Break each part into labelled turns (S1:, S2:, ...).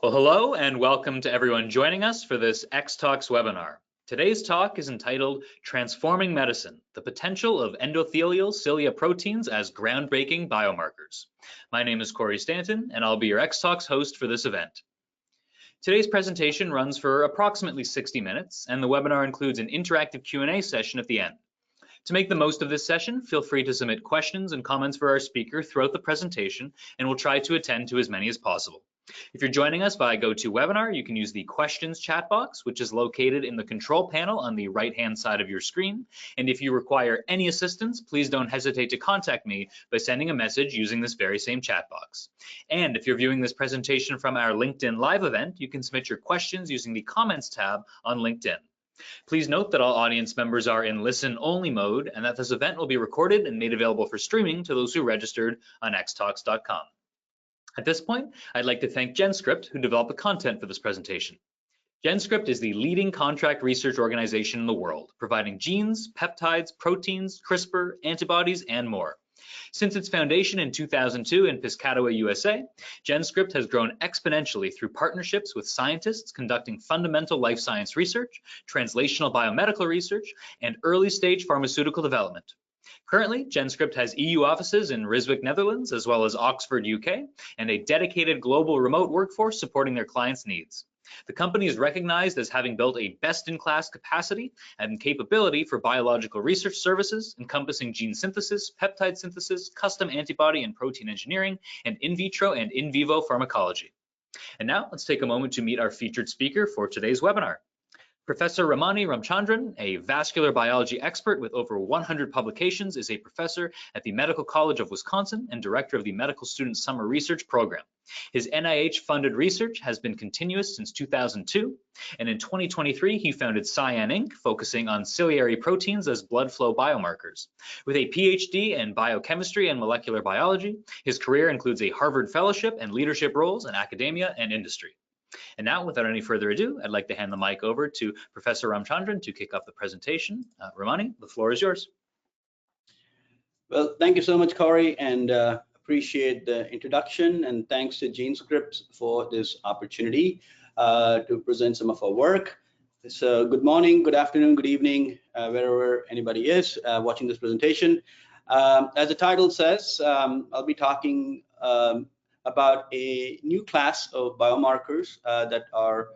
S1: Well, hello and welcome to everyone joining us for this X-Talks webinar. Today's talk is entitled Transforming Medicine, the Potential of Endothelial Cilia Proteins as Groundbreaking Biomarkers. My name is Corey Stanton and I'll be your X-Talks host for this event. Today's presentation runs for approximately 60 minutes and the webinar includes an interactive Q&A session at the end. To make the most of this session, feel free to submit questions and comments for our speaker throughout the presentation and we'll try to attend to as many as possible. If you're joining us via GoToWebinar, you can use the questions chat box, which is located in the control panel on the right-hand side of your screen. And if you require any assistance, please don't hesitate to contact me by sending a message using this very same chat box. And if you're viewing this presentation from our LinkedIn Live event, you can submit your questions using the comments tab on LinkedIn. Please note that all audience members are in listen-only mode and that this event will be recorded and made available for streaming to those who registered on xtalks.com. At this point, I'd like to thank GenScript, who developed the content for this presentation. GenScript is the leading contract research organization in the world, providing genes, peptides, proteins, CRISPR, antibodies, and more. Since its foundation in 2002 in Piscataway, USA, GenScript has grown exponentially through partnerships with scientists conducting fundamental life science research, translational biomedical research, and early-stage pharmaceutical development. Currently, GenScript has EU offices in Ryswick, Netherlands, as well as Oxford, UK, and a dedicated global remote workforce supporting their clients' needs. The company is recognized as having built a best-in-class capacity and capability for biological research services encompassing gene synthesis, peptide synthesis, custom antibody and protein engineering, and in vitro and in vivo pharmacology. And now let's take a moment to meet our featured speaker for today's webinar. Professor Ramani Ramchandran, a vascular biology expert with over 100 publications, is a professor at the Medical College of Wisconsin and director of the Medical Student Summer Research Program. His NIH-funded research has been continuous since 2002, and in 2023, he founded CIAN Inc., focusing on ciliary proteins as blood flow biomarkers. With a PhD in biochemistry and molecular biology, his career includes a Harvard fellowship and leadership roles in academia and industry. And now, without any further ado, I'd like to hand the mic over to Professor Ramchandran to kick off the presentation. Ramani, the floor is yours.
S2: Well, thank you so much, Corey, and appreciate the introduction, and thanks to GenScript for this opportunity to present some of our work. So good morning, good afternoon, good evening, wherever anybody is watching this presentation. As the title says, I'll be talking about a new class of biomarkers that are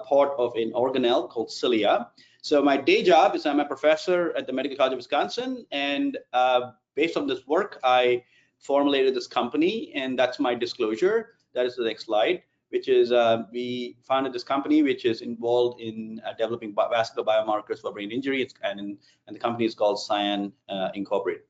S2: part of an organelle called cilia. So my day job is I'm a professor at the Medical College of Wisconsin, and based on this work, I formulated this company, and that's my disclosure. That is the next slide, which is we founded this company, which is involved in developing vascular biomarkers for brain injury, and the company is called CIAN Incorporated.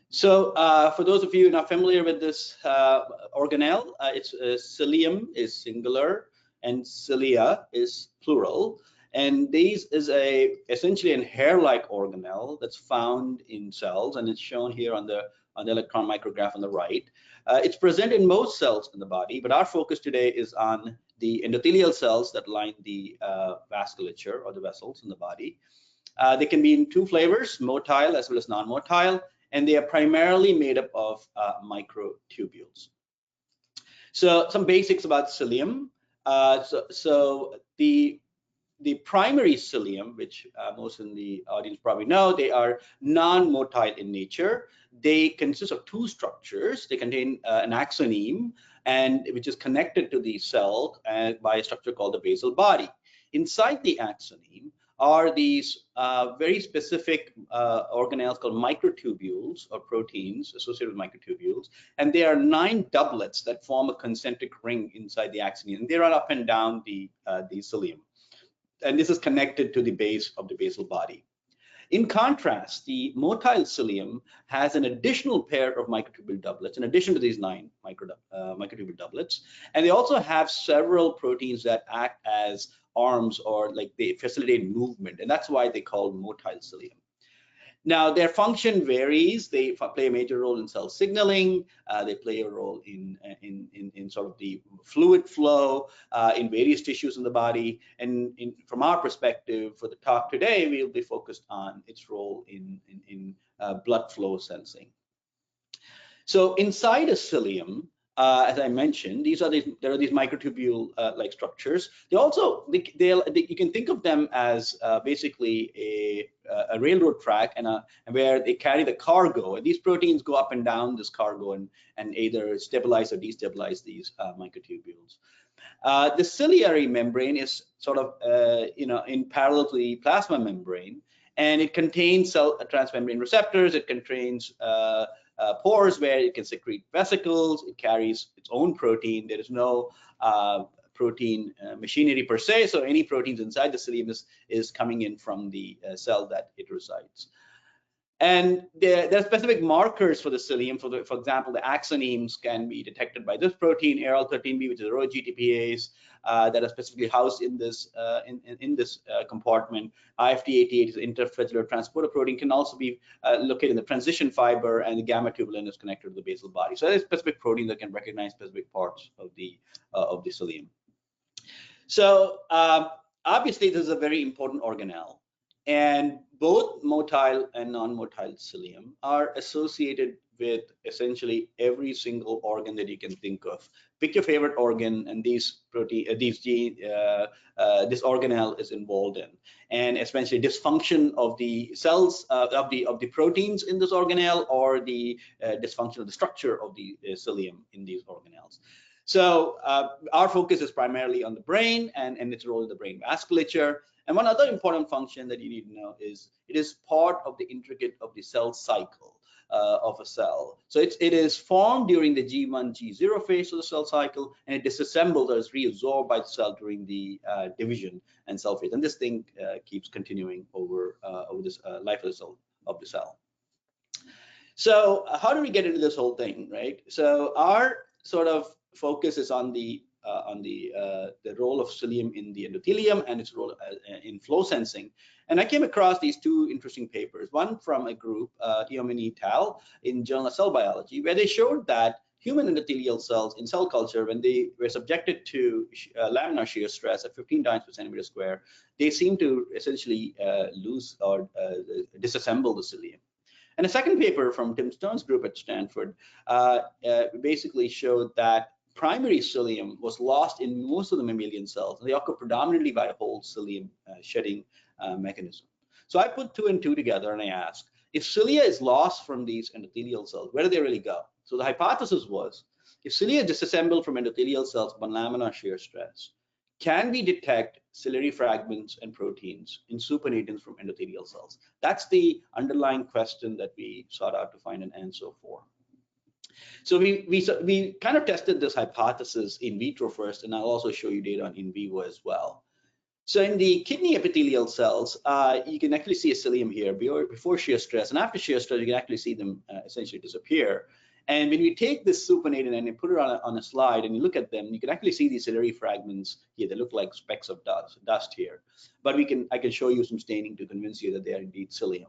S2: So for those of you not familiar with this organelle, it's cilium is singular and cilia is plural, and these is essentially a hair-like organelle that's found in cells, and it's shown here on the electron micrograph on the right. It's present in most cells in the body, but our focus today is on the endothelial cells that line the vasculature or the vessels in the body. They can be in two flavors, motile as well as non-motile, and they are primarily made up of microtubules. So some basics about cilium. So the primary cilium, which most in the audience probably know, they are non-motile in nature. They consist of two structures. They contain an axoneme, which is connected to the cell by a structure called the basal body. Inside the axoneme are these very specific organelles called microtubules or proteins associated with microtubules, and there are 9 doublets that form a concentric ring inside the axoneme, and they run up and down the cilium, and this is connected to the base of the basal body. In contrast, the motile cilium has an additional pair of microtubule doublets in addition to these 9 microtubule doublets, and they also have several proteins that act as arms, or like they facilitate movement, and that's why they call motile cilium. Now, their function varies. They play a major role in cell signaling. They play a role in sort of the fluid flow in various tissues in the body. And from our perspective, for the talk today, we'll be focused on its role in blood flow sensing. So inside a cilium, as I mentioned, there are these microtubule like structures. You can think of them as basically a railroad track and where they carry the cargo. And these proteins go up and down this cargo and either stabilize or destabilize these microtubules. The ciliary membrane is sort of in parallel to the plasma membrane, and it contains cell transmembrane receptors. It contains pores where it can secrete vesicles. It carries its own protein. There is no protein machinery per se, so any proteins inside the cilium is coming in from the cell that it resides. And there are specific markers for the cilium. For example, the axonemes can be detected by this protein, ARL13B, which is a Rho GTPase that are specifically housed in this compartment. IFT88 is an interflagellar transporter protein, can also be located in the transition fiber, and the gamma tubulin is connected to the basal body. So there's specific protein that can recognize specific parts of the cilium. So obviously, this is a very important organelle. And both motile and non-motile cilium are associated with essentially every single organ that you can think of. Pick your favorite organ, and this organelle is involved in, and especially dysfunction of the cells of the proteins in this organelle, or the dysfunction of the structure of the cilium in these organelles. So our focus is primarily on the brain and its role in the brain vasculature. And one other important function that you need to know is it is part of the intricate of the cell cycle of a cell. So it is formed during the G1, G0 phase of the cell cycle, and it disassembles or is reabsorbed by the cell during the division and cell phase. And this thing keeps continuing over this life of the cell. So how do we get into this whole thing, right? So our sort of focus is on the role of cilium in the endothelium and its role in flow sensing. And I came across these two interesting papers, one from a group, Iomini et al. In Journal of Cell Biology, where they showed that human endothelial cells in cell culture, when they were subjected to laminar shear stress at 15 times per centimeter square, they seem to essentially lose or disassemble the cilium. And a second paper from Tim Stone's group at Stanford basically showed that primary cilium was lost in most of the mammalian cells. They occur predominantly by a whole cilium shedding mechanism. So I put 2 and 2 together, and I asked, if cilia is lost from these endothelial cells, where do they really go? So the hypothesis was, if cilia is disassembled from endothelial cells by laminar shear stress, can we detect ciliary fragments and proteins in supernatants from endothelial cells? That's the underlying question that we sought out to find an answer for. So we kind of tested this hypothesis in vitro first, and I'll also show you data on in vivo as well. So in the kidney epithelial cells, you can actually see a cilium here before shear stress, and after shear stress, you can actually see them essentially disappear. And when we take this supernatant and you put it on a slide and you look at them, you can actually see these ciliary fragments here. They look like specks of dust here. But I can show you some staining to convince you that they are indeed cilium.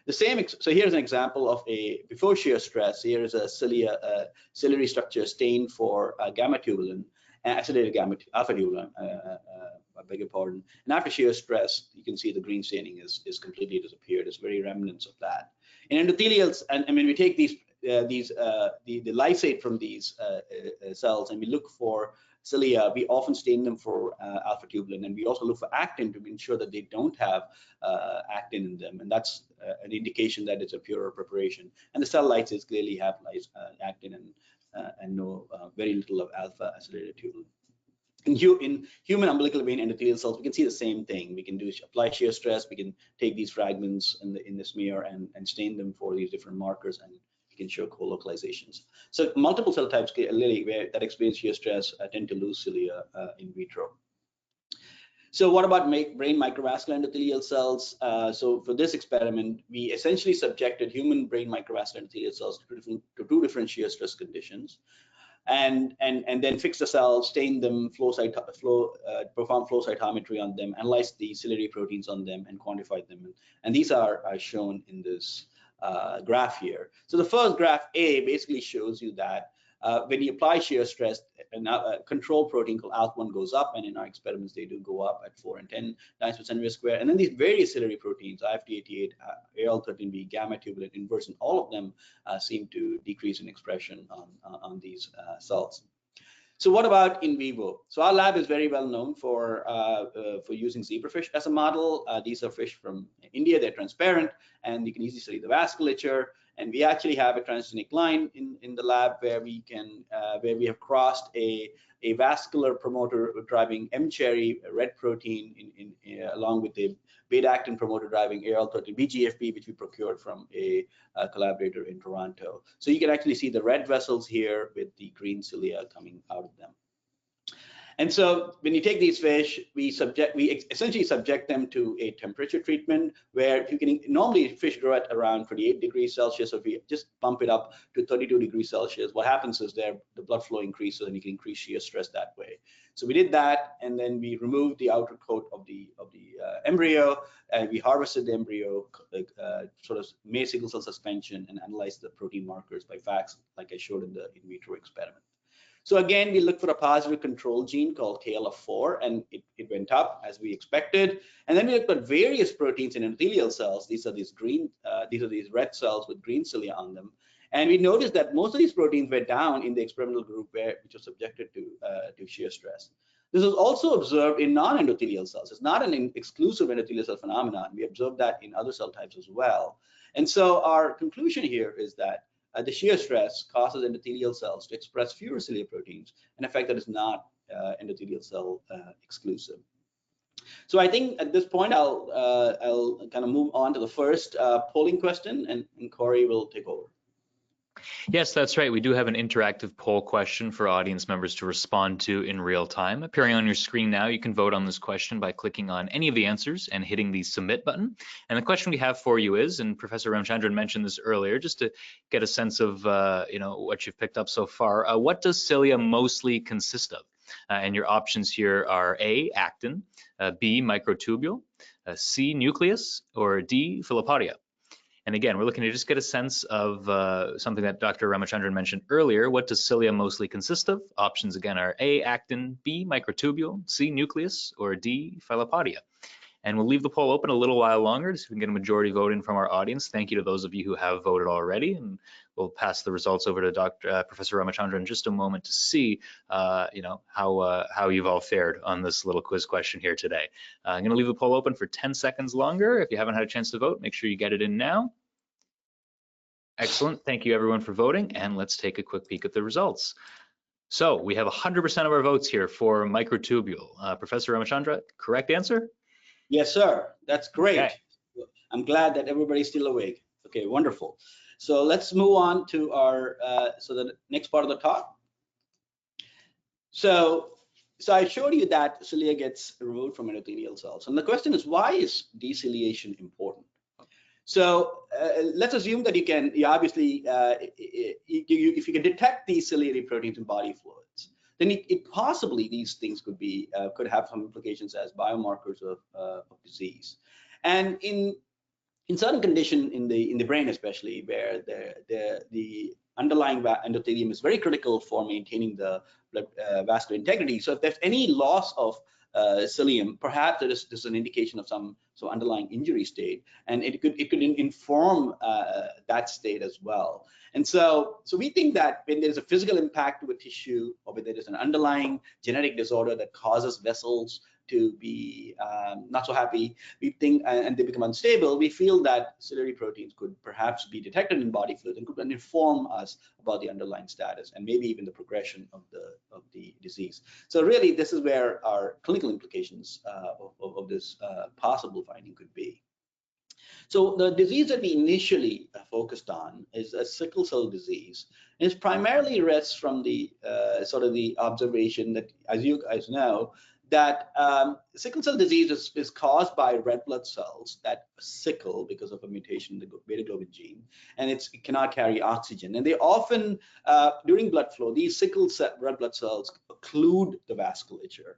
S2: The same, so here's an example of a before shear stress. Here is a ciliary structure stained for gamma tubulin, acylated alpha tubulin, I beg your pardon. And after shear stress, you can see the green staining is completely disappeared. There's very remnants of that. In endothelials, and when we take the lysate from these cells and we look for cilia, we often stain them for alpha tubulin, and we also look for actin to ensure that they don't have actin in them, and that's an indication that it's a purer preparation. And the cell lysates clearly have actin and no very little of alpha acylated tubulin. In human umbilical vein endothelial cells, we can see the same thing. We can apply shear stress. We can take these fragments in the smear and stain them for these different markers, and we can show co-localizations. So multiple cell types that experience shear stress tend to lose cilia in vitro. So what about brain microvascular endothelial cells? So for this experiment, we essentially subjected human brain microvascular endothelial cells to two different shear stress conditions, and then fix the cells, stain them, perform flow cytometry on them, analyze the ciliary proteins on them, and quantify them. And these are shown in this graph here. So the first graph A basically shows you that when you apply shear stress, a control protein called ALK1 goes up, and in our experiments they do go up at 4 and 10 times per centimeter square. And then these various ciliary proteins, IFT88, AL13B, gamma tubulin, inverse, all of them seem to decrease in expression on these cells. So what about in vivo? So our lab is very well known for using zebrafish as a model. These are fish from India. They're transparent, and you can easily study the vasculature. And we actually have a transgenic line in the lab where we have crossed a vascular promoter driving mCherry red protein along with a beta-actin promoter driving AL13B GFP, which we procured from a collaborator in Toronto. So you can actually see the red vessels here with the green cilia coming out of them. And so when you take these fish, we essentially subject them to a temperature treatment where you can normally fish grow at around 28 degrees Celsius. So if we just bump it up to 32 degrees Celsius, what happens is the blood flow increases and you can increase shear stress that way. So we did that, and then we removed the outer coat of the embryo, and we harvested the embryo, sort of made single cell suspension, and analyzed the protein markers by FACS, like I showed in the in vitro experiment. So again, we looked for a positive control gene called KLF4, and it went up as we expected. And then we looked at various proteins in endothelial cells. These are these red cells with green cilia on them. And we noticed that most of these proteins were down in the experimental group which was subjected to shear stress. This was also observed in non-endothelial cells. It's not an exclusive endothelial cell phenomenon. We observed that in other cell types as well. And so our conclusion here is that the shear stress causes endothelial cells to express fewer cilia proteins, an effect that is not endothelial cell exclusive. So I think at this point I'll kind of move on to the first polling question, and Corey will take over.
S1: Yes, that's right. We do have an interactive poll question for audience members to respond to in real time. Appearing on your screen now, you can vote on this question by clicking on any of the answers and hitting the submit button. And the question we have for you is, and Professor Ramchandran mentioned this earlier, just to get a sense of what you've picked up so far, what does cilia mostly consist of? And your options here are A, actin, B, microtubule, C, nucleus, or D, filopodia. And again, we're looking to just get a sense of something that Dr. Ramachandran mentioned earlier. What does cilia mostly consist of? Options again are A, actin, B, microtubule, C, nucleus, or D, filopodia. And we'll leave the poll open a little while longer so we can get a majority vote in from our audience. Thank you to those of you who have voted already. And we'll pass the results over to Professor Ramachandran in just a moment to see how you've all fared on this little quiz question here today. I'm going to leave the poll open for 10 seconds longer. If you haven't had a chance to vote, make sure you get it in now. Excellent. Thank you everyone for voting. And let's take a quick peek at the results. So we have 100% of our votes here for microtubule. Professor Ramachandran, correct answer?
S2: Yes, sir. That's great.
S1: Okay.
S2: I'm glad that everybody's still awake. Okay, wonderful. So let's move on to our the next part of the talk. So I showed you that cilia gets removed from endothelial cells, and the question is, why is deciliation important? So let's assume that if you can detect these ciliary proteins in body fluids, then it possibly these things could have some implications as biomarkers of disease. And in certain condition in the brain, especially where the underlying endothelium is very critical for maintaining the blood vascular integrity. So if there's any loss of cilium, perhaps there's an indication of some underlying injury state, and it could inform that state as well. And so we think that when there's a physical impact to a tissue, or when there is an underlying genetic disorder that causes vessels to be not so happy, we think, and they become unstable, we feel that ciliary proteins could perhaps be detected in body fluids and could inform us about the underlying status and maybe even the progression of the disease. So really, this is where our clinical implications of this possible finding could be. So the disease that we initially focused on is a sickle cell disease. And it primarily rests from the the observation that, as you guys know, that sickle cell disease is caused by red blood cells that sickle because of a mutation in the beta globin gene, and it cannot carry oxygen. And they often, during blood flow, these sickle cell red blood cells occlude the vasculature.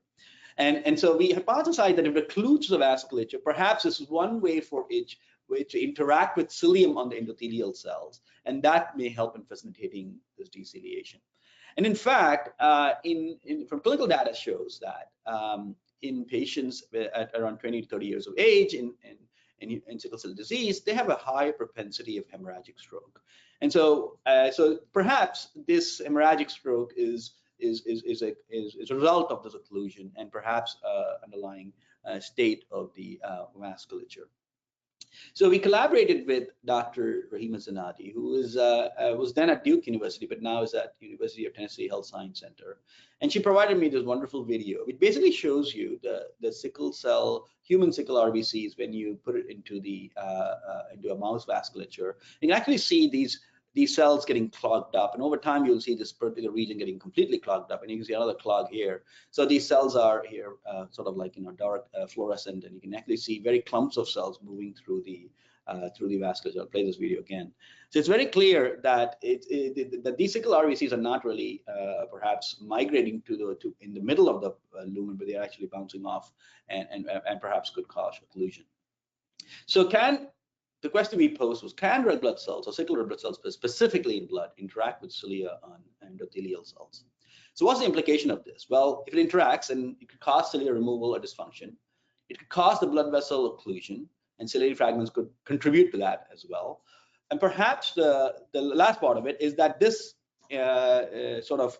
S2: And so we hypothesized that if it occludes the vasculature, perhaps this is one way for which which interact with cilium on the endothelial cells, and that may help in facilitating this deciliation. And in fact, from clinical data shows that in patients at around 20 to 30 years of age in sickle cell disease, they have a high propensity of hemorrhagic stroke. And so, perhaps this hemorrhagic stroke is a result of this occlusion and perhaps underlying state of the vasculature. So we collaborated with Dr. Rahima Zanati, who was then at Duke University, but now is at University of Tennessee Health Science Center. And she provided me this wonderful video. It basically shows you the sickle cell, human sickle RBCs when you put it into a mouse vasculature. You can actually see these cells getting clogged up, and over time you'll see this particular region getting completely clogged up, and you can see another clog here. So these cells are here sort of like dark fluorescent, and you can actually see very clumps of cells moving through the vasculature. I'll play this video again. So it's very clear that that these sickle RBCs are not really perhaps migrating in the middle of the lumen, but they're actually bouncing off and perhaps could cause occlusion. So the question we posed was, can red blood cells or sickle red blood cells, specifically in blood, interact with cilia on endothelial cells? So what's the implication of this? Well, if it interacts, then it could cause cilia removal or dysfunction. It could cause the blood vessel occlusion, and ciliary fragments could contribute to that as well. And perhaps the last part of it is that this sort of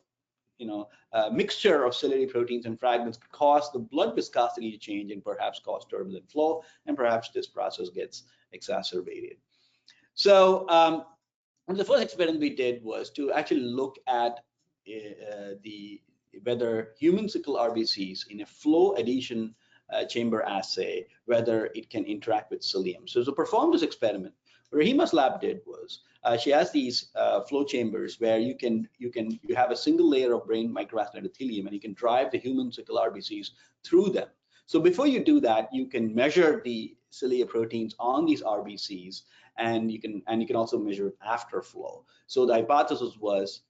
S2: mixture of ciliary proteins and fragments could cause the blood viscosity to change and perhaps cause turbulent flow, and perhaps this process gets exacerbated. So the first experiment we did was to actually look at whether human sickle RBCs in a flow adhesion chamber assay, whether it can interact with cilium. So to perform this experiment, what Rahima's lab did was she has these flow chambers where you have a single layer of brain microvascular endothelium, and you can drive the human sickle RBCs through them. So before you do that, you can measure the cilia proteins on these RBCs, and you can also measure after flow. So the hypothesis was,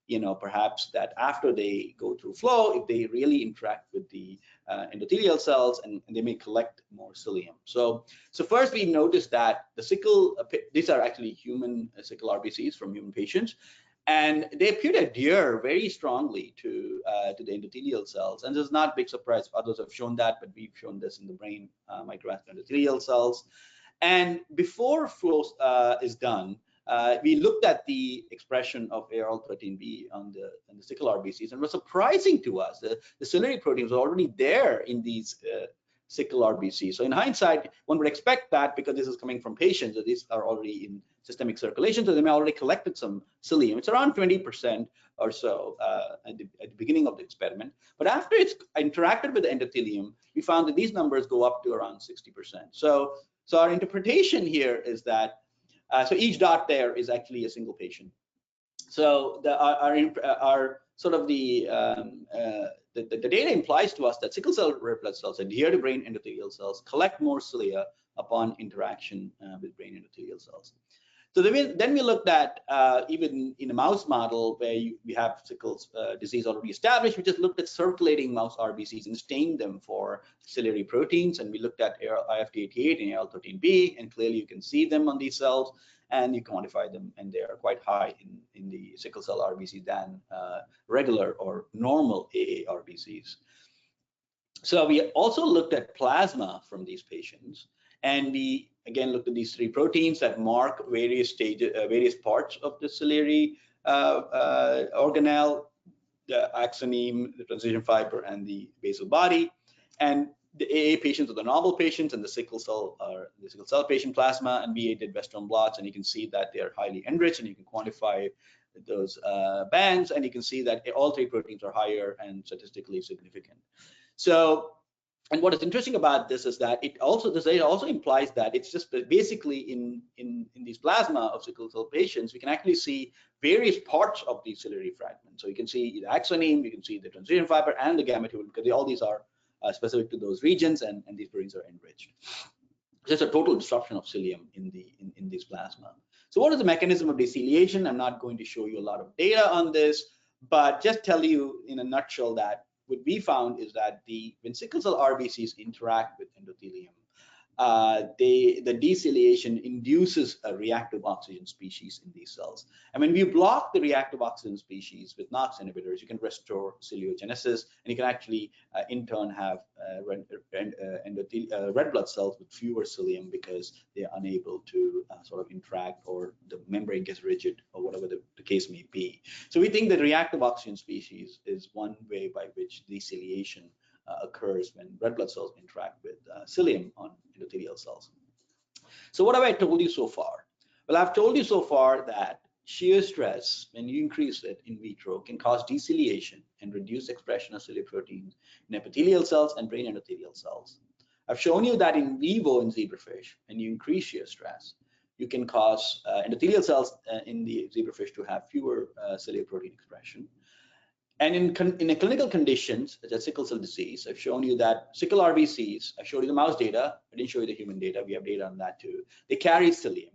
S2: perhaps that after they go through flow, if they really interact with the endothelial cells, and they may collect more cilium. So first we noticed that these are actually human sickle RBCs from human patients, and they appear to adhere very strongly to the endothelial cells. And this is not a big surprise. Others have shown that, but we've shown this in the brain microvascular endothelial cells. And before flow is done, we looked at the expression of ARL13B on the sickle RBCs, and it was surprising to us that the ciliary proteins are already there in these sickle RBCs. So in hindsight, one would expect that, because this is coming from patients, that these are already in systemic circulation, so they may already collected some cilium. It's around 20% or so at the beginning of the experiment. But after it's interacted with the endothelium, we found that these numbers go up to around 60%. So our interpretation here is that, so each dot there is actually a single patient. So our sort of the data implies to us that sickle cell red blood cells adhere to brain endothelial cells, collect more cilia upon interaction with brain endothelial cells. So then we looked at, even in a mouse model where we have sickle disease already established, we just looked at circulating mouse RBCs and stained them for ciliary proteins, and we looked at IFT88 and AL13B, and clearly you can see them on these cells, and you quantify them, and they are quite high in the sickle cell RBC than regular or normal AA RBCs. So we also looked at plasma from these patients, and we again looked at these three proteins that mark various stages, various parts of the ciliary organelle: the axoneme, the transition fiber, and the basal body. And the AA patients are the normal patients, and the sickle cell patient plasma. And we did Western blots, and you can see that they are highly enriched, and you can quantify those bands, and you can see that all three proteins are higher and statistically significant. So, and what is interesting about this is that this data also implies that it's just basically in these plasma of sickle cell patients, we can actually see various parts of the ciliary fragment. So you can see the axoneme, you can see the transition fiber, and the gamma tubule, because all these are specific to those regions, and these proteins are enriched. There's a total disruption of cilium in this plasma. So what is the mechanism of deciliation? I'm not going to show you a lot of data on this, but just tell you in a nutshell that what we found is that when sickle cell RBCs interact with endothelium, the deciliation induces a reactive oxygen species in these cells. And when we block the reactive oxygen species with NOx inhibitors, you can restore ciliogenesis, and you can actually, in turn, have red blood cells with fewer cilium because they are unable to sort of interact, or the membrane gets rigid, or whatever the case may be. So we think that reactive oxygen species is one way by which deciliation occurs when red blood cells interact with cilium on endothelial cells. So what have I told you so far? Well, I've told you so far that shear stress, when you increase it in vitro, can cause deciliation and reduce expression of ciliary proteins in epithelial cells and brain endothelial cells. I've shown you that in vivo in zebrafish, when you increase shear stress, you can cause endothelial cells in the zebrafish to have fewer ciliary protein expression. And in a clinical conditions, such as sickle cell disease, I've shown you that sickle RBCs, I showed you the mouse data, I didn't show you the human data, we have data on that too. They carry cilium.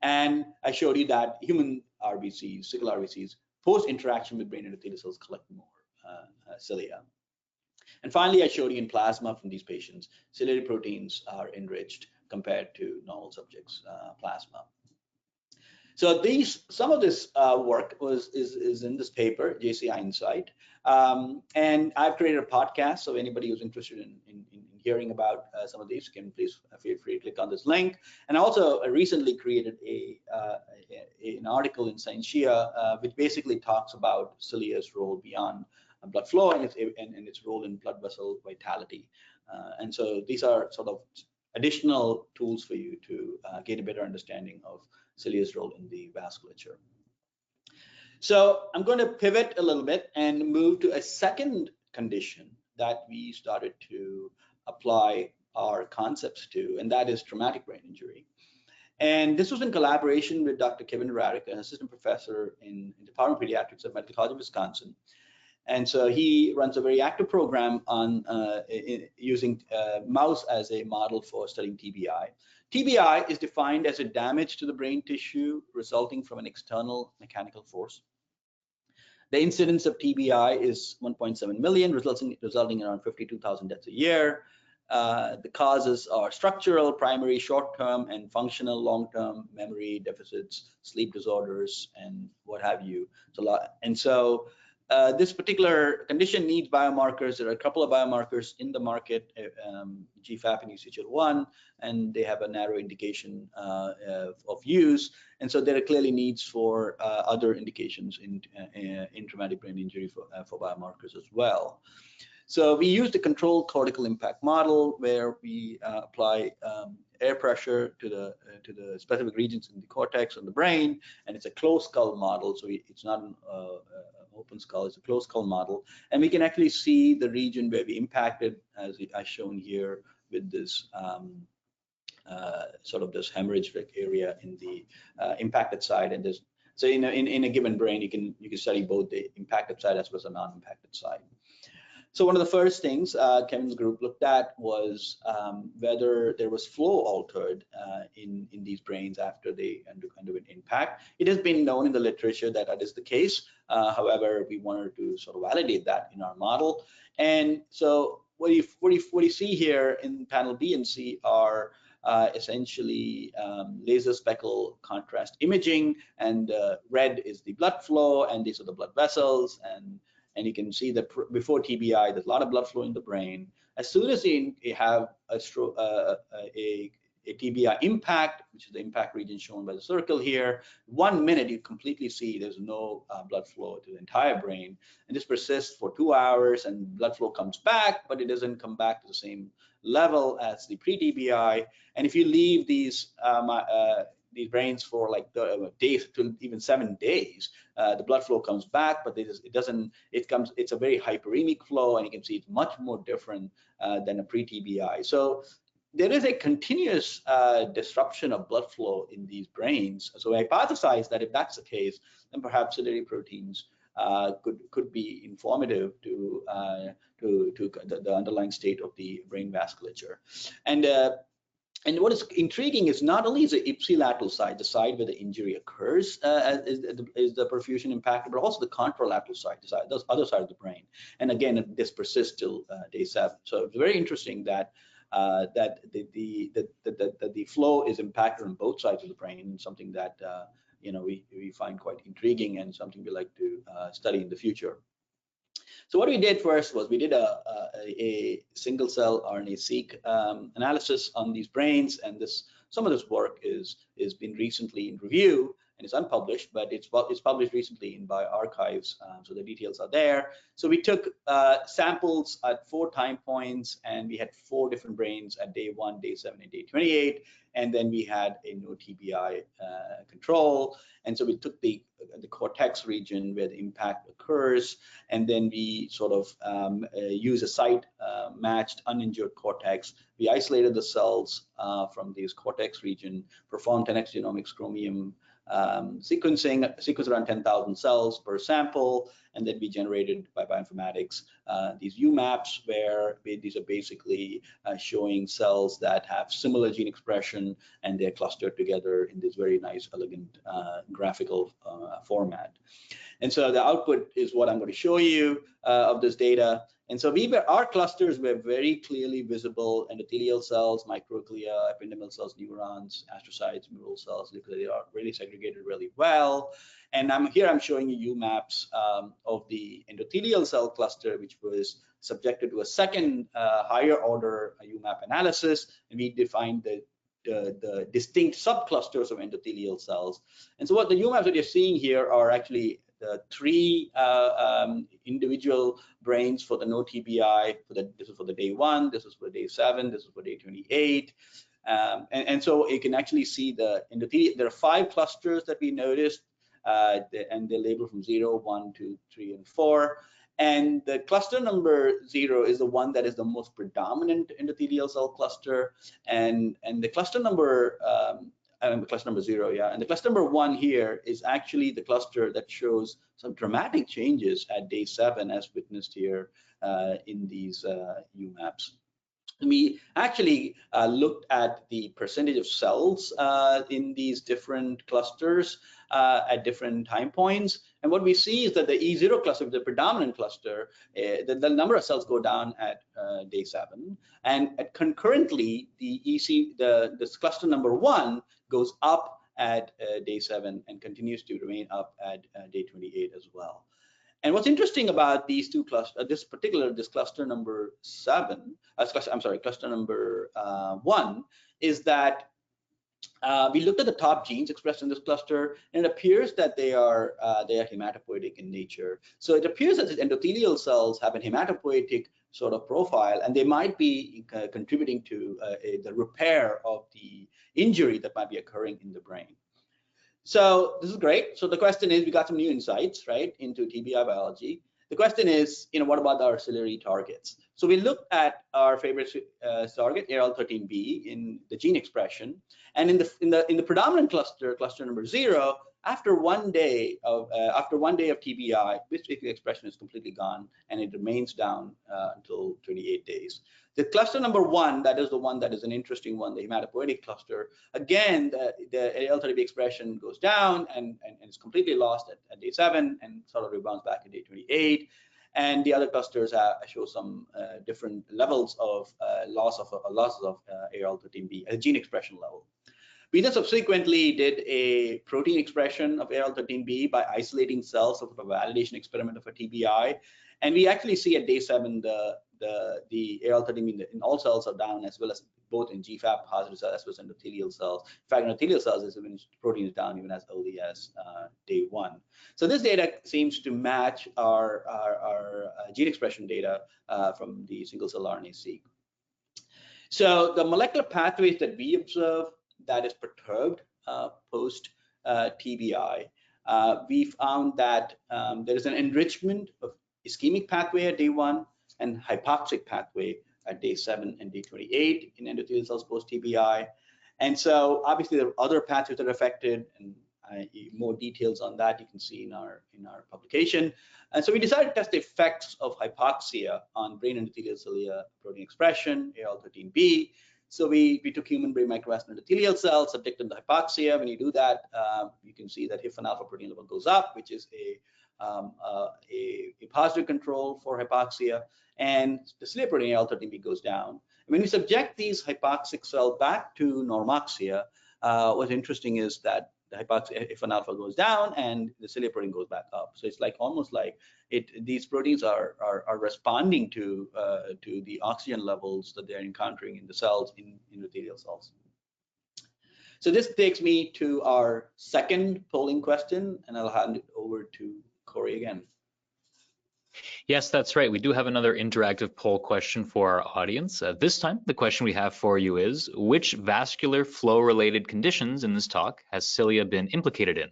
S2: And I showed you that human RBCs, sickle RBCs, post-interaction with brain endothelial cells collect more cilia. And finally, I showed you in plasma from these patients, ciliary proteins are enriched compared to normal subjects' plasma. So some of this work is in this paper, JCI Insight, and I've created a podcast. So anybody who's interested in hearing about some of these can please feel free to click on this link. And I also recently created an article in Scientia, which basically talks about cilia's role beyond blood flow and its role in blood vessel vitality. And so these are sort of additional tools for you to get a better understanding of cilia's role in the vasculature. So I'm going to pivot a little bit and move to a second condition that we started to apply our concepts to, and that is traumatic brain injury. And this was in collaboration with Dr. Kevin Rarick, an assistant professor in the Department of Pediatrics at Medical College of Wisconsin. And so he runs a very active program on using mouse as a model for studying TBI. TBI is defined as a damage to the brain tissue resulting from an external mechanical force. The incidence of TBI is 1.7 million, resulting in around 52,000 deaths a year. The causes are structural, primary, short-term, and functional, long-term memory deficits, sleep disorders, and what have you. It's a lot. And so this particular condition needs biomarkers. There are a couple of biomarkers in the market, GFAP and UCHL1, and they have a narrow indication of use. And so there are clearly needs for other indications in traumatic brain injury for biomarkers as well. So we used a controlled cortical impact model where we apply air pressure to the specific regions in the cortex and the brain, and it's a closed skull model. So it's not an open skull, it's a closed skull model, and we can actually see the region where we impacted, as shown here with this sort of this hemorrhage area in the impacted side. And this, so in a given brain, you can study both the impacted side as well as a non-impacted side. So one of the first things Kevin's group looked at was whether there was flow altered in these brains after they underwent impact. It has been known in the literature that that is the case. However, we wanted to sort of validate that in our model. And so what you see here in panel B and C are essentially laser speckle contrast imaging, and red is the blood flow, and these are the blood vessels, and you can see that before TBI, there's a lot of blood flow in the brain. As soon as you have a TBI impact, which is the impact region shown by the circle here, 1 minute you completely see there's no blood flow to the entire brain. And this persists for 2 hours, and blood flow comes back, but it doesn't come back to the same level as the pre-TBI. And if you leave these brains for like days to even 7 days, the blood flow comes back, but it's a very hyperemic flow, and you can see it's much more different than a pre-TBI. So there is a continuous disruption of blood flow in these brains. So I hypothesize that if that's the case, then perhaps ciliary proteins could be informative to the underlying state of the brain vasculature. And what is intriguing is not only is the ipsilateral side, the side where the injury occurs, is the perfusion impacted, but also the contralateral side, the other side of the brain. And again, this persists till day 7. So it's very interesting that that the flow is impacted on both sides of the brain, something that we find quite intriguing and something we like to study in the future. So what we did first was we did a single cell RNA-seq analysis on these brains, and some of this work is been recently in review and it's unpublished, but it's published recently in Biomarkers, so the details are there. So we took samples at 4 time points, and we had 4 different brains at day 1, day 7, and day 28, and then we had a no TBI control. And so we took the cortex region where the impact occurs, and then we sort of use a site matched uninjured cortex. We isolated the cells from this cortex region, performed 10x genomics chromium sequenced around 10,000 cells per sample, and then we generated by bioinformatics these UMaps, where these are basically showing cells that have similar gene expression, and they're clustered together in this very nice, elegant graphical format. And so the output is what I'm going to show you of this data. And so our clusters were very clearly visible: endothelial cells, microglia, ependymal cells, neurons, astrocytes, neural cells. They are really segregated really well. And I'm showing you UMaps of the endothelial cell cluster, which was subjected to a second higher order UMap analysis, and we defined the distinct subclusters of endothelial cells. And so what the UMaps that you're seeing here are actually the 3 individual brains for the no TBI. This is for the day 1, this is for day 7, this is for day 28. And so you can actually see the endothelial. There are 5 clusters that we noticed, and they're labeled from 0, 1, 2, 3, and 4. And the cluster number 0 is the one that is the most predominant endothelial cell cluster, and the cluster number cluster number 0, yeah, and the cluster number 1 here is actually the cluster that shows some dramatic changes at day 7, as witnessed here in these UMaps. We actually looked at the percentage of cells in these different clusters at different time points, and what we see is that the E0 cluster, the predominant cluster, the number of cells go down at day 7, and concurrently this cluster number 1 goes up at day 7 and continues to remain up at day 28 as well. And what's interesting about these 2 clusters, this cluster number 7, cluster number 1, is that we looked at the top genes expressed in this cluster, and it appears that they are hematopoietic in nature. So it appears that the endothelial cells have a hematopoietic sort of profile, and they might be contributing to the repair of the injury that might be occurring in the brain. So this is great. So the question is, we got some new insights, right, into TBI biology. The question is, what about our ciliary targets? So we looked at our favorite target, ARL13B, in the gene expression, and in the predominant cluster, cluster number 0, after one day of TBI, this expression is completely gone, and it remains down until 28 days. The cluster number 1, that is the one that is an interesting one, the hematopoietic cluster. Again, the AL30B expression goes down and is completely lost at day 7 and sort of rebounds back at day 28. And the other clusters show some different levels of loss of AL13B at a gene expression level. We then subsequently did a protein expression of AL13B by isolating cells of a validation experiment of a TBI, and we actually see at day 7 the AL13B in all cells are down, as well as both in GFAP positive cells as well as endothelial cells. In fact, endothelial cells protein is down even as early as day 1. So this data seems to match our gene expression data from the single cell RNA-seq. So the molecular pathways that we observe that is perturbed post TBI, we found that there is an enrichment of ischemic pathway at day 1 and hypoxic pathway at day 7 and day 28 in endothelial cells post TBI. And so obviously there are other pathways that are affected, and more details on that you can see in our publication. And so we decided to test the effects of hypoxia on brain endothelial cilia protein expression, AL13B. So we took human brain microvascular endothelial cells, subjected to hypoxia. When you do that, you can see that HIF and alpha protein level goes up, which is a a positive control for hypoxia, and the cilia protein L13B goes down. When we subject these hypoxic cells back to normoxia, what's interesting is that the hypoxia, if an alpha goes down and the cilia protein goes back up. So it's like almost like these proteins are responding to the oxygen levels that they're encountering in the cells, in endothelial cells. So this takes me to our second polling question, and I'll hand it over to Corey again.
S1: Yes, that's right. We do have another interactive poll question for our audience. This time, the question we have for you is, which vascular flow-related conditions in this talk has cilia been implicated in?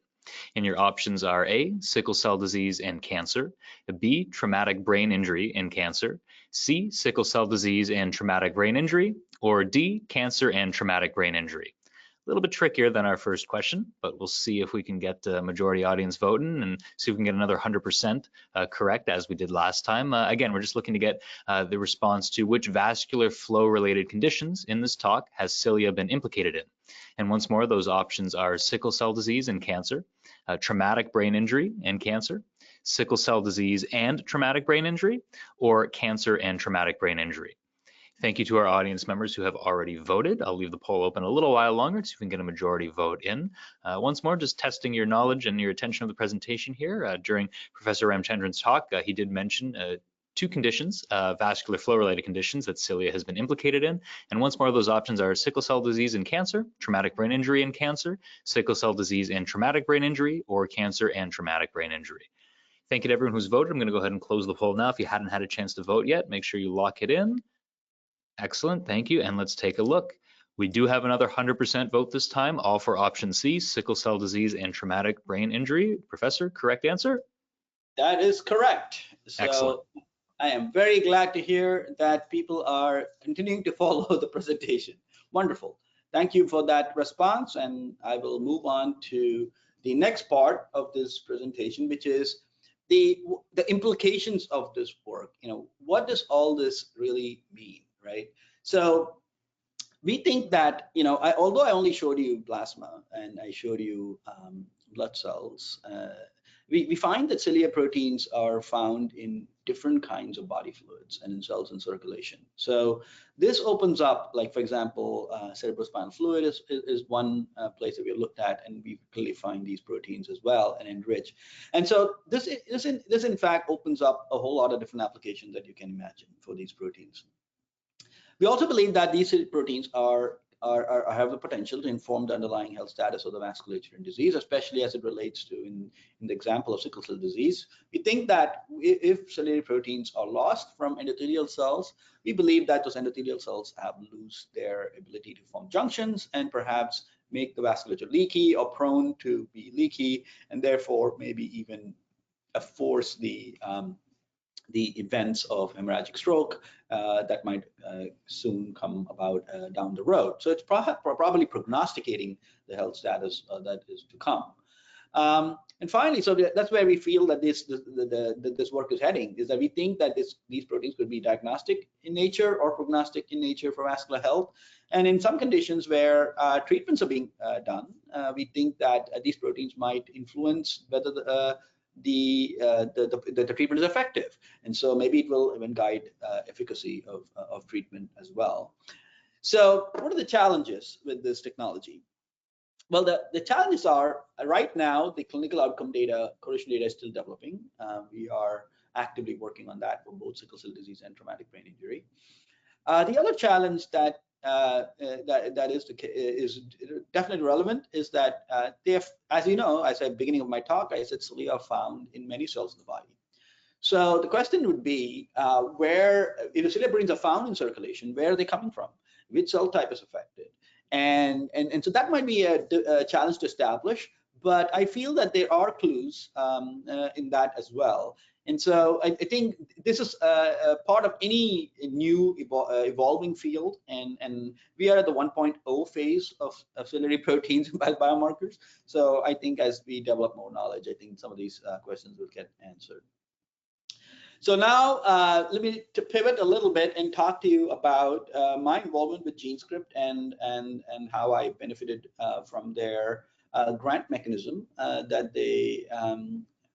S1: And your options are A, sickle cell disease and cancer, B, traumatic brain injury and cancer, C, sickle cell disease and traumatic brain injury, or D, cancer and traumatic brain injury. A little bit trickier than our first question, but we'll see if we can get a majority audience voting and see if we can get another 100% correct as we did last time. Again, we're just looking to get the response to which vascular flow related conditions in this talk has cilia been implicated in. And once more, those options are sickle cell disease and cancer, traumatic brain injury and cancer, sickle cell disease and traumatic brain injury, or cancer and traumatic brain injury. Thank you to our audience members who have already voted. I'll leave the poll open a little while longer so you can get a majority vote in. Once more, just testing your knowledge and your attention of the presentation here. During Professor Ramchandran's talk, he did mention two conditions, vascular flow related conditions that cilia has been implicated in. And once more, those options are sickle cell disease and cancer, traumatic brain injury and cancer, sickle cell disease and traumatic brain injury, or cancer and traumatic brain injury. Thank you to everyone who's voted. I'm going to go ahead and close the poll now. If you hadn't had a chance to vote yet, make sure you lock it in. Excellent, thank you, and let's take a look. We do have another 100% vote this time, all for option C, sickle cell disease and traumatic brain injury. Professor, correct answer?
S2: That is correct. So
S1: excellent.
S2: I am very glad to hear that people are continuing to follow the presentation. Wonderful. Thank you for that response, and I will move on to the next part of this presentation, which is the implications of this work. What does all this really mean? Right. So we think that, although I only showed you plasma and I showed you blood cells, we find that cilia proteins are found in different kinds of body fluids and in cells in circulation. So this opens up, like, for example, cerebrospinal fluid is one place that we looked at, and we clearly find these proteins as well and enrich. And so this in fact opens up a whole lot of different applications that you can imagine for these proteins. We also believe that these proteins have the potential to inform the underlying health status of the vasculature in disease, especially as it relates to, in the example of sickle cell disease. We think that if ciliary proteins are lost from endothelial cells, we believe that those endothelial cells lose their ability to form junctions and perhaps make the vasculature leaky or prone to be leaky, and therefore maybe even force the events of hemorrhagic stroke that might soon come about down the road. So it's probably prognosticating the health status that is to come. And finally, so that's where we feel that this work is heading, is that we think that these proteins could be diagnostic in nature or prognostic in nature for vascular health. And in some conditions where treatments are being done, we think that these proteins might influence whether the treatment is effective, and so maybe it will even guide efficacy of treatment as well. So what are the challenges with this technology? Well, the challenges are, right now, the clinical outcome data, correlation data is still developing. We are actively working on that for both sickle cell disease and traumatic brain injury. The other challenge that is definitely relevant is that they have, as you know, as at the beginning of my talk, I said cilia are found in many cells of the body. So the question would be, where, if the cilia proteins are found in circulation, where are they coming from? Which cell type is affected? And so that might be a challenge to establish, but I feel that there are clues in that as well. And so I think this is a part of any new evolving field, and we are at the 1.0 phase of ciliary proteins and biomarkers. So I think as we develop more knowledge, I think some of these questions will get answered. So now let me pivot a little bit and talk to you about my involvement with GenScript and how I benefited from their grant mechanism that they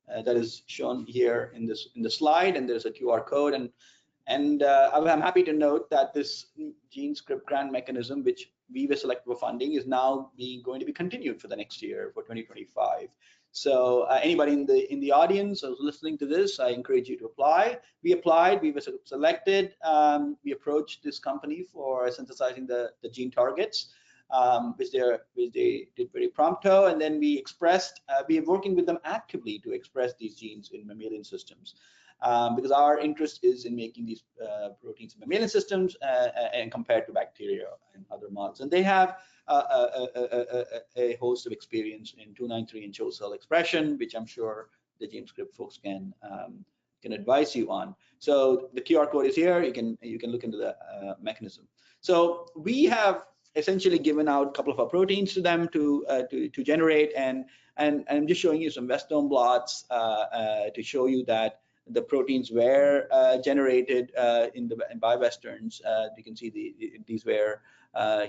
S2: that is shown here in the slide, and there's a QR code. And I'm happy to note that this GenScript grant mechanism, which we were selected for funding, is now going to be continued for the next year, for 2025. So anybody in the audience who's listening to this, I encourage you to apply. We applied, we were selected. We approached this company for synthesizing the gene targets, which they did very prompto, and then we are working with them actively to express these genes in mammalian systems. Because our interest is in making these proteins in mammalian systems and compared to bacteria and other models. And they have a host of experience in 293 and CHO cell expression, which I'm sure the GenScript folks can advise you on. So the QR code is here. You can look into the mechanism. So we have essentially given out a couple of our proteins to them to generate, and I'm just showing you some Western blots to show you that the proteins were generated by Westerns. You can see these were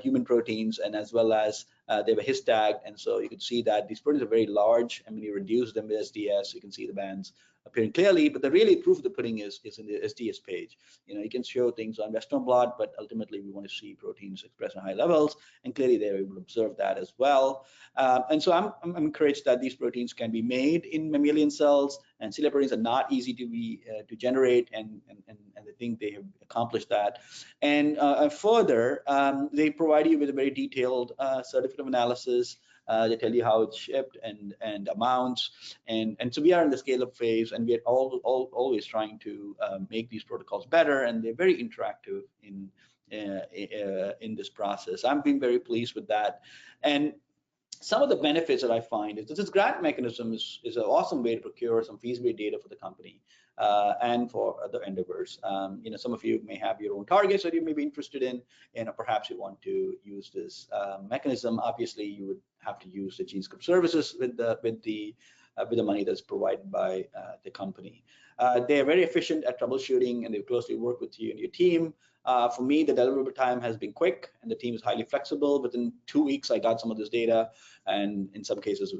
S2: human proteins, and as well as they were histagged, and so you can see that these proteins are very large, and when you reduce them with SDS, you can see the bands appearing clearly. But the really proof of the pudding is in the SDS page. You can show things on Western blot, but ultimately we want to see proteins expressed at high levels, and clearly they were able to observe that as well. And so I'm encouraged that these proteins can be made in mammalian cells, and ciliary proteins are not easy to generate, and I think they have accomplished that. And further, they provide you with a very detailed certificate of analysis. They tell you how it's shipped and amounts, and so we are in the scale-up phase, and we are always trying to make these protocols better, and they're very interactive in this process. I'm being very pleased with that. And some of the benefits that I find is that this grant mechanism is an awesome way to procure some feasibility data for the company and for other endeavors. Some of you may have your own targets that you may be interested in, and perhaps you want to use this mechanism. Obviously, you would have to use the GenScript services with the money that's provided by the company. They are very efficient at troubleshooting, and they closely work with you and your team. For me, the deliverable time has been quick, and the team is highly flexible. Within 2 weeks, I got some of this data, and in some cases,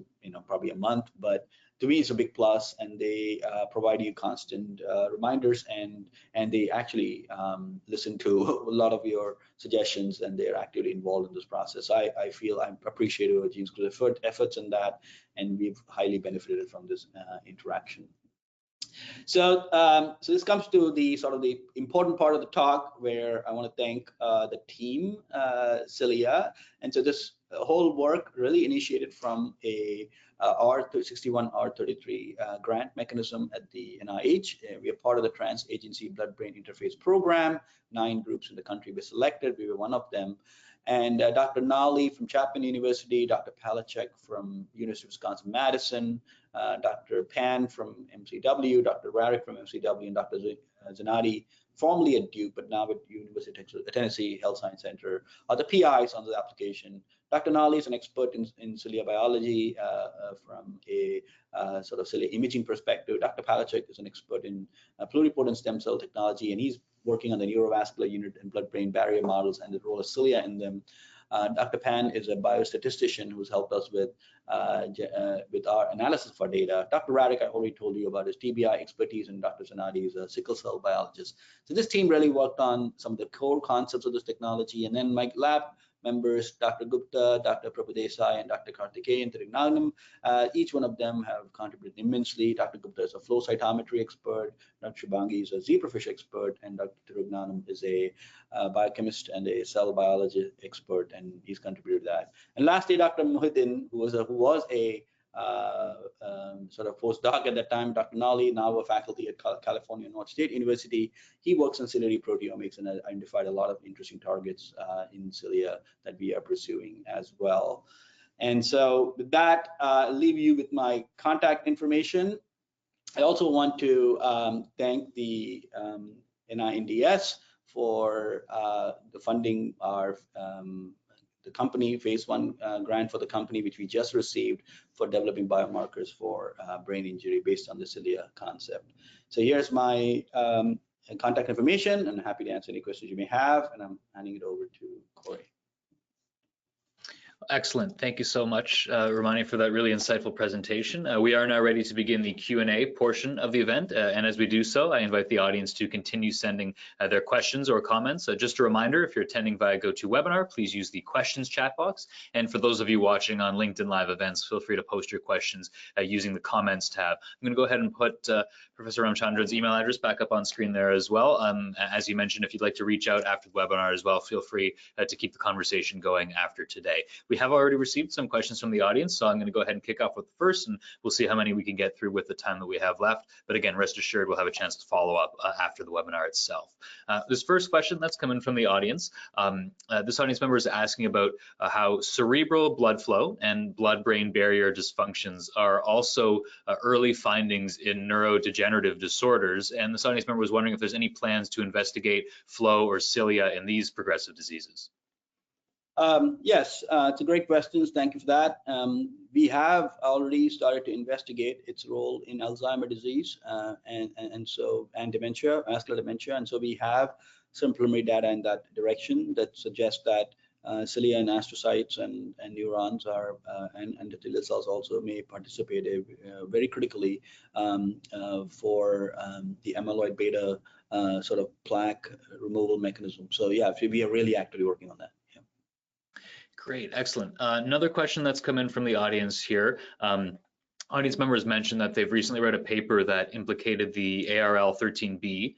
S2: probably a month. But to me, it's a big plus, and they provide you constant reminders, and they actually listen to a lot of your suggestions, and they're actively involved in this process. I feel I'm appreciative of GenScript's efforts in that, and we've highly benefited from this interaction. So this comes to the sort of the important part of the talk, where I want to thank the team, Cilia. And so this whole work really initiated from a R61, R33 grant mechanism at the NIH. We are part of the Trans-Agency Blood-Brain Interface Program. 9 groups in the country were selected. We were one of them. And Dr. Nali from Chapman University, Dr. Palachek from University of Wisconsin-Madison, Dr. Pan from MCW, Dr. Rarick from MCW, and Dr. Zanati, formerly at Duke, but now at University of Tennessee Health Science Center, are the PIs on the application. Dr. Nali is an expert in cilia biology from a sort of cilia imaging perspective. Dr. Palachek is an expert in pluripotent stem cell technology, and he's working on the neurovascular unit and blood-brain barrier models and the role of cilia in them. Dr. Pan is a biostatistician who's helped us with our analysis of our data. Dr. Rarick, I already told you about his TBI expertise, and Dr. Zanati is a sickle cell biologist. So this team really worked on some of the core concepts of this technology, and then my lab members, Dr. Gupta, Dr. Prabhudesai, and Dr. Karthikeyan Tirignaganam, each one of them have contributed immensely. Dr. Gupta is a flow cytometry expert, Dr. Shibangi is a zebrafish expert, and Dr. Tirignaganam is a biochemist and a cell biology expert, and he's contributed that. And lastly, Dr. Muhyiddin, who was a sort of postdoc at that time, Dr. Nali, now a faculty at California North State University. He works in ciliary proteomics and identified a lot of interesting targets in cilia that we are pursuing as well. And so with that, I'll leave you with my contact information. I also want to thank the NINDS for the funding our the company phase 1 grant for the company, which we just received for developing biomarkers for brain injury based on the cilia concept. So here's my contact information, and I'm happy to answer any questions you may have, and I'm handing it over to Corey.
S1: Excellent. Thank you so much, Ramani, for that really insightful presentation. We are now ready to begin the Q&A portion of the event. And as we do so, I invite the audience to continue sending their questions or comments. Just a reminder, if you're attending via GoToWebinar, please use the questions chat box. And for those of you watching on LinkedIn Live events, feel free to post your questions using the comments tab. I'm going to go ahead and put Professor Ramchandran's email address back up on screen there as well. As you mentioned, if you'd like to reach out after the webinar as well, feel free to keep the conversation going after today. We have already received some questions from the audience, so I'm going to go ahead and kick off with the first, and we'll see how many we can get through with the time that we have left. But again, rest assured, we'll have a chance to follow up after the webinar itself. This first question that's coming from the audience, this audience member is asking about how cerebral blood flow and blood-brain barrier dysfunctions are also early findings in neurodegenerative disorders. And this audience member was wondering if there's any plans to investigate flow or cilia in these progressive diseases.
S2: Yes, it's a great question. Thank you for that. We have already started to investigate its role in Alzheimer's disease and dementia, vascular dementia. And so we have some preliminary data in that direction that suggests that cilia and astrocytes and neurons and endothelial cells also may participate very critically for the amyloid beta sort of plaque removal mechanism. So yeah, we are really actively working on that.
S1: Great, excellent. Another question that's come in from the audience here. Audience members mentioned that they've recently read a paper that implicated the ARL13B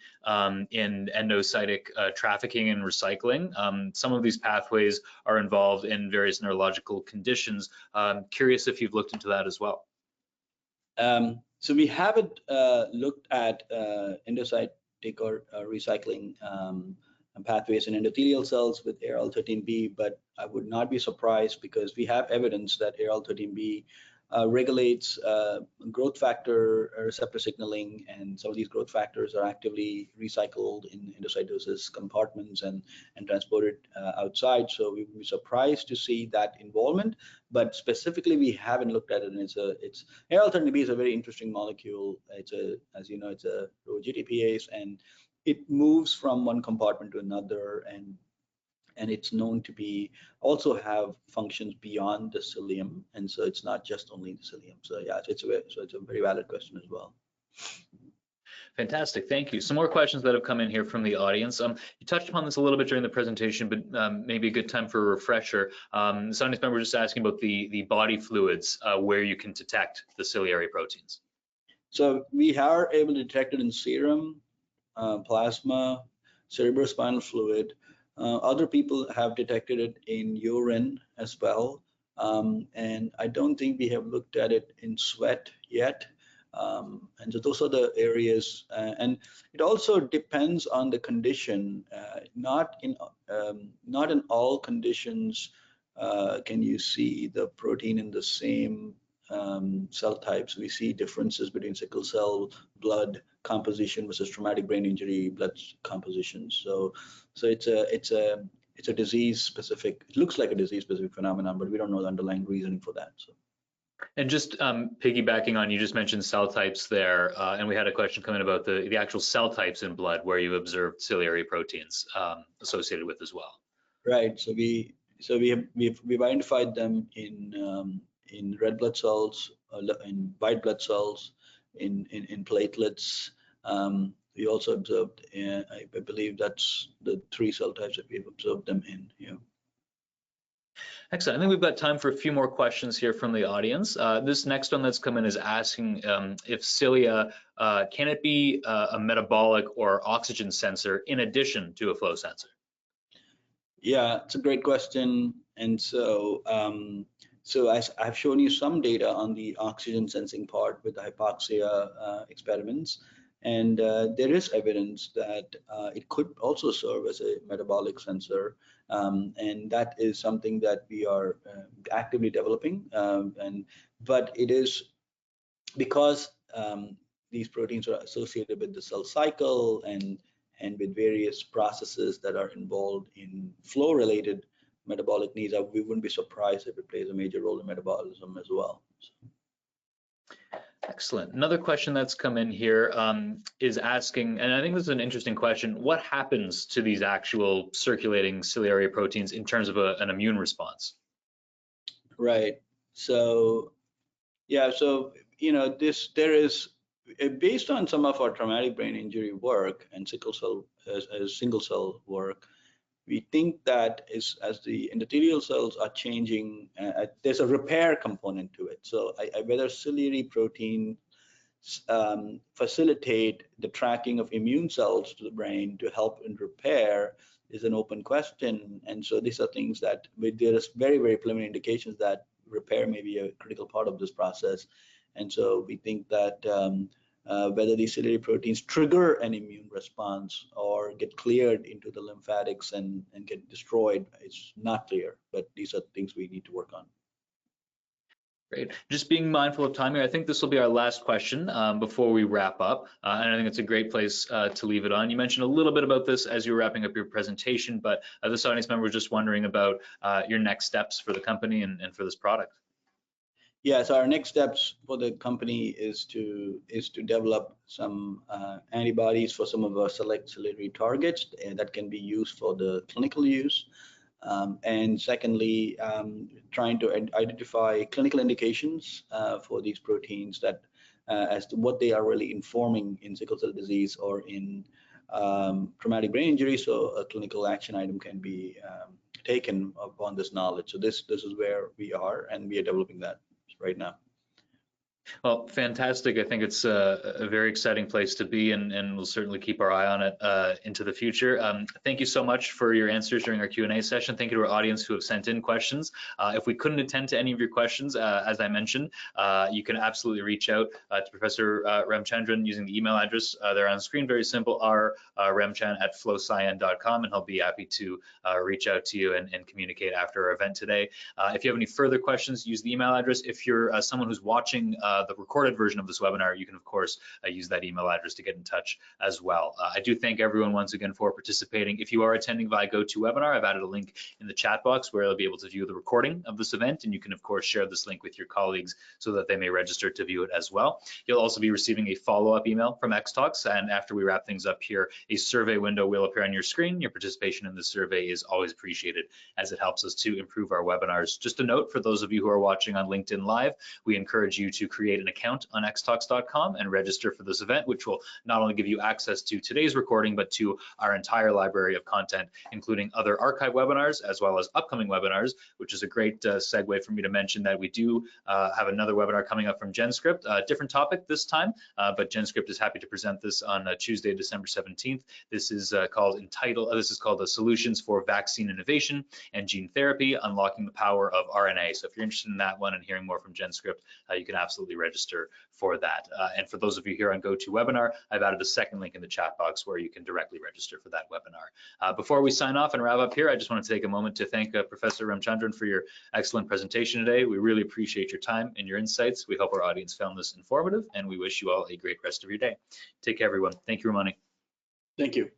S1: in endocytic trafficking and recycling. Some of these pathways are involved in various neurological conditions. Curious if you've looked into that as well.
S2: So we haven't looked at endocytic or recycling pathways in endothelial cells with ARL13B, but I would not be surprised because we have evidence that ARL13B regulates growth factor receptor signaling, and some of these growth factors are actively recycled in endocytosis compartments and transported outside. So we would be surprised to see that involvement, but specifically we haven't looked at it. And it's ARL13B is a very interesting molecule. As you know, it's a GTPase, and it moves from one compartment to another, and it's known to be also have functions beyond the cilium, and so it's not just only the cilium. So yeah, it's a very valid question as well.
S1: Fantastic, thank you. Some more questions that have come in here from the audience. You touched upon this a little bit during the presentation, but maybe a good time for a refresher. This audience member was just asking about the body fluids where you can detect the ciliary proteins.
S2: So we are able to detect it in serum, plasma, cerebrospinal fluid. Other people have detected it in urine as well, and I don't think we have looked at it in sweat yet. And so those are the areas, and it also depends on the condition. Not in all conditions can you see the protein in the same cell types. We see differences between sickle cell blood composition versus traumatic brain injury blood composition. So it's a disease specific. It looks like a disease specific phenomenon, but we don't know the underlying reasoning for that. So.
S1: And just piggybacking on, you just mentioned cell types there, and we had a question come in about the actual cell types in blood where you observed ciliary proteins associated with as well.
S2: Right. So we've identified them in red blood cells, in white blood cells, in platelets. We also observed, I believe that's the 3 cell types that we've observed them in. Yeah.
S1: Excellent. I think we've got time for a few more questions here from the audience. This next one that's come in is asking if cilia, can it be a metabolic or oxygen sensor in addition to a flow sensor?
S2: Yeah, it's a great question. And so, I've shown you some data on the oxygen sensing part with the hypoxia experiments, and there is evidence that it could also serve as a metabolic sensor, and that is something that we are actively developing. But it is because these proteins are associated with the cell cycle and with various processes that are involved in flow-related metabolic needs, we wouldn't be surprised if it plays a major role in metabolism as well. So.
S1: Excellent. Another question that's come in here is asking, and I think this is an interesting question, what happens to these actual circulating ciliary proteins in terms of an immune response?
S2: Right. So, yeah, so, there is, based on some of our traumatic brain injury work and sickle cell, as single cell work, we think that as the endothelial cells are changing, there's a repair component to it. So whether ciliary protein facilitate the tracking of immune cells to the brain to help in repair is an open question. And so these are things that there is very, very preliminary indications that repair may be a critical part of this process. And so we think that whether these ciliary proteins trigger an immune response or get cleared into the lymphatics and get destroyed, it's not clear, but these are things we need to work on.
S1: Great. Just being mindful of time here, I think this will be our last question before we wrap up, and I think it's a great place to leave it on. You mentioned a little bit about this as you were wrapping up your presentation, but this audience member was just wondering about your next steps for the company and for this product.
S2: Yeah, so our next steps for the company is to develop some antibodies for some of our select ciliary targets that can be used for the clinical use. And secondly, trying to identify clinical indications for these proteins that as to what they are really informing in sickle cell disease or in traumatic brain injury, so a clinical action item can be taken upon this knowledge. So this is where we are, and we are developing that right now.
S1: Well, fantastic. I think it's a very exciting place to be, and we'll certainly keep our eye on it into the future. Thank you so much for your answers during our Q&A session. Thank you to our audience who have sent in questions. If we couldn't attend to any of your questions, as I mentioned, you can absolutely reach out to Professor Ramchandran using the email address there on the screen. Very simple, rramchan@flowcian.com, and he'll be happy to reach out to you and communicate after our event today. If you have any further questions, use the email address. If you're someone who's watching the recorded version of this webinar, you can of course use that email address to get in touch as well. I do thank everyone once again for participating. If you are attending via GoToWebinar, I've added a link in the chat box where you'll be able to view the recording of this event, and you can of course share this link with your colleagues so that they may register to view it as well. You'll also be receiving a follow-up email from XTalks, and after we wrap things up here, a survey window will appear on your screen. Your participation in the survey is always appreciated as it helps us to improve our webinars. Just a note for those of you who are watching on LinkedIn Live, we encourage you to create an account on xtalks.com and register for this event, which will not only give you access to today's recording, but to our entire library of content, including other archive webinars, as well as upcoming webinars, which is a great segue for me to mention that we do have another webinar coming up from GenScript, a different topic this time, but GenScript is happy to present this on Tuesday, December 17th. This is called the Solutions for Vaccine Innovation and Gene Therapy, Unlocking the Power of RNA. So if you're interested in that one and hearing more from GenScript, you can absolutely register for that. And for those of you here on GoToWebinar, I've added a second link in the chat box where you can directly register for that webinar. Before we sign off and wrap up here, I just want to take a moment to thank Professor Ramchandran for your excellent presentation today. We really appreciate your time and your insights. We hope our audience found this informative, and we wish you all a great rest of your day. Take care, everyone. Thank you, Ramani.
S2: Thank you.